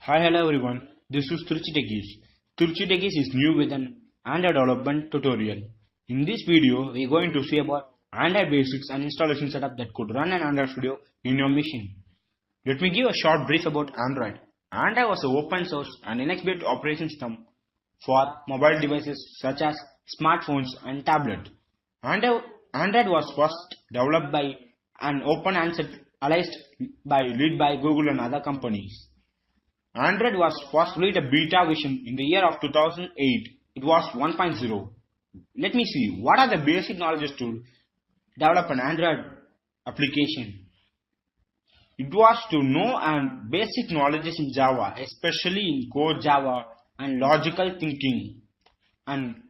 Hi, hello everyone. This is Turchitekis. Turchitekis is new with an Android development tutorial. In this video, we are going to see about Android basics and installation setup that could run an Android Studio in your machine. Let me give a short brief about Android. Android was an open source and Linux-based operating system for mobile devices such as smartphones and tablets. Android was first developed by an open and centralized led by Google and other companies. Android was first released a beta version in the year of 2008. It was 1.0. Let me see, what are the basic knowledges to develop an Android application? It was to know and basic knowledges in Java, especially in core Java and logical thinking. And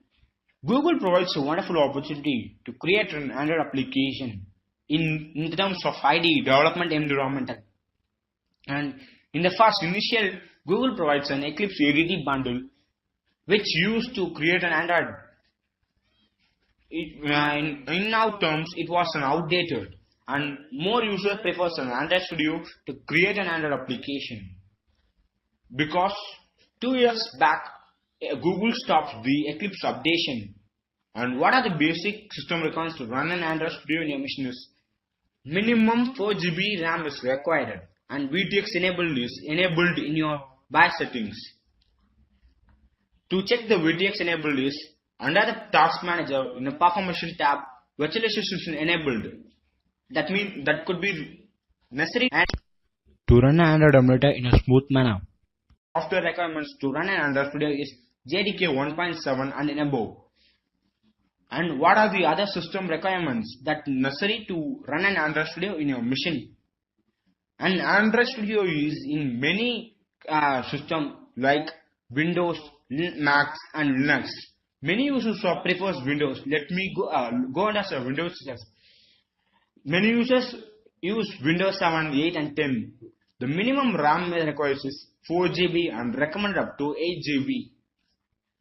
Google provides a wonderful opportunity to create an Android application in terms of ID, development environment. And in the first initial, Google provides an Eclipse ADT bundle which used to create an Android. In now terms, it was an outdated and more users prefers an Android Studio to create an Android application. Because 2 years back, Google stopped the Eclipse updation. And what are the basic system requirements to run an Android Studio in your machine is minimum 4 GB RAM is required. And VTX enabled is enabled in your BIOS settings. To check the VTX enabled is under the Task Manager in the Performance tab, virtualization is enabled. That means that could be necessary and to run an Android emulator in a smooth manner. Software requirements to run an Android Studio is JDK 1.7 and above. And what are the other system requirements that necessary to run an Android Studio in your machine? And Android Studio is in many systems like Windows, Mac and Linux. Many users prefers Windows. Let me go under Windows users. Many users use Windows 7, 8 and 10. The minimum RAM required is 4 GB and recommended up to 8 GB.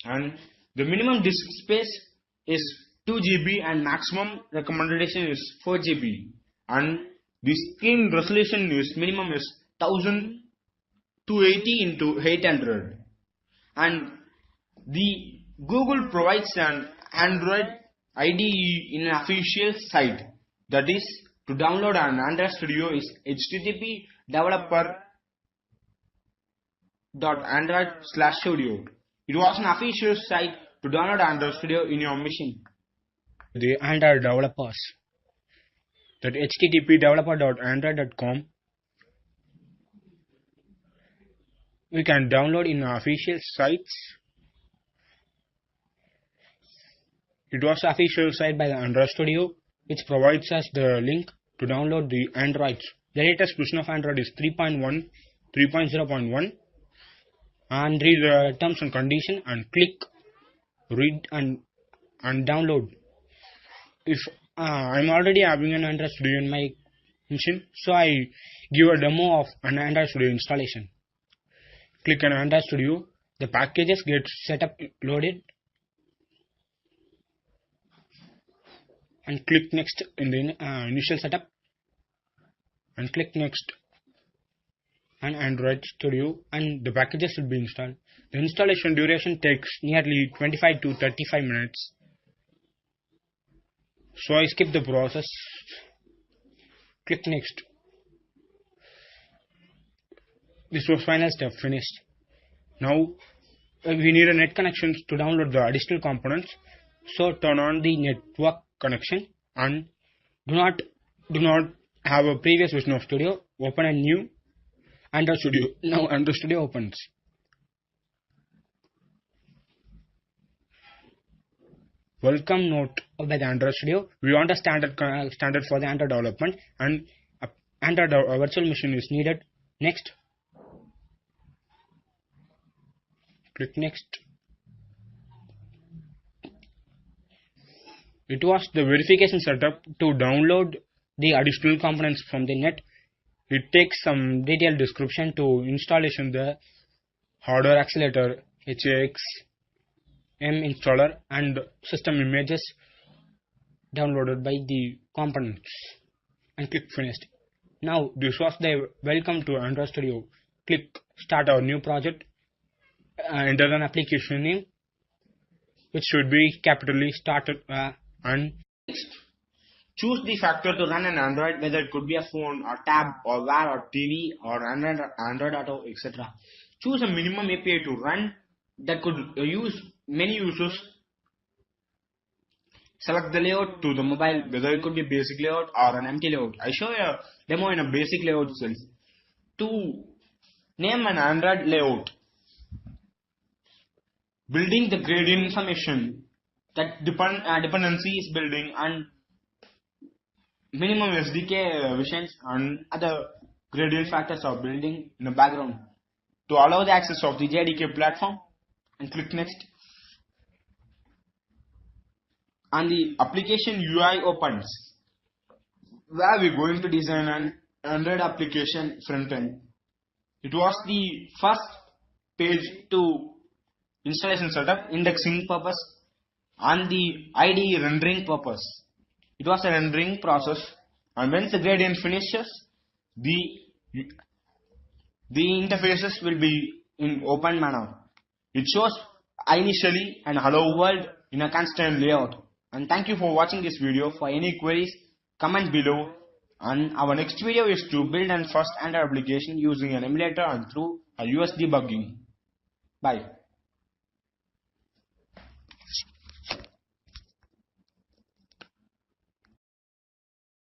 And the minimum disk space is 2 GB and maximum recommendation is 4 GB. And the screen resolution is minimum is 1280 into 800. And the Google provides an Android IDE in an official site. That is, to download an Android Studio is http developer.android/studio. It was an official site to download Android Studio in your machine. The Android developers. That http developer.android.com. We can download in official sites. It was official site by the Android Studio, which provides us the link to download the Androids. The latest version of Android is 3.0.1 and read the terms and conditions and click read and download. If I'm already having an Android Studio in my machine, so I give a demo of an Android Studio installation. Click on Android Studio, the packages get set up loaded, and click next in the initial setup, and click next on Android Studio, and the packages will be installed. The installation duration takes nearly 25 to 35 minutes. So I skip the process. Click next. This was final step finished. Now we need a net connection to download the additional components. So turn on the network connection and do not have a previous version of Studio. Open a new Android Studio. Now Android Studio opens. Welcome note by the Android Studio. We want a standard for the Android development, and Android virtual machine is needed. Next. Click next. It was the verification setup to download the additional components from the net. It takes some detailed description to installation the hardware accelerator, HAX, M installer and system images downloaded by the components, and click finished. Now this was the welcome to Android Studio. click start our new project, enter an application name which should be capitally started and choose the factor to run an Android, whether it could be a phone or tab or Wear or TV or Android Auto, etc. Choose a minimum API to run that could use many users. Select the layout to the mobile, whether it could be basic layout or an empty layout. I show you a demo in a basic layout itself. To name an Android layout, building the gradient information that dependency is building and minimum SDK visions and other gradient factors are building in the background to allow the access of the JDK platform, and click next. And the application UI opens, where we're going to design an Android application front end. It was the first page to installation setup, indexing purpose, and the IDE rendering purpose. It was a rendering process, and once the gradient finishes, the interfaces will be in open manner. It shows initially and hello world in a constant layout. And thank you for watching this video. For any queries, comment below. And our next video is to build an first Android application using an emulator and through a US debugging. Bye.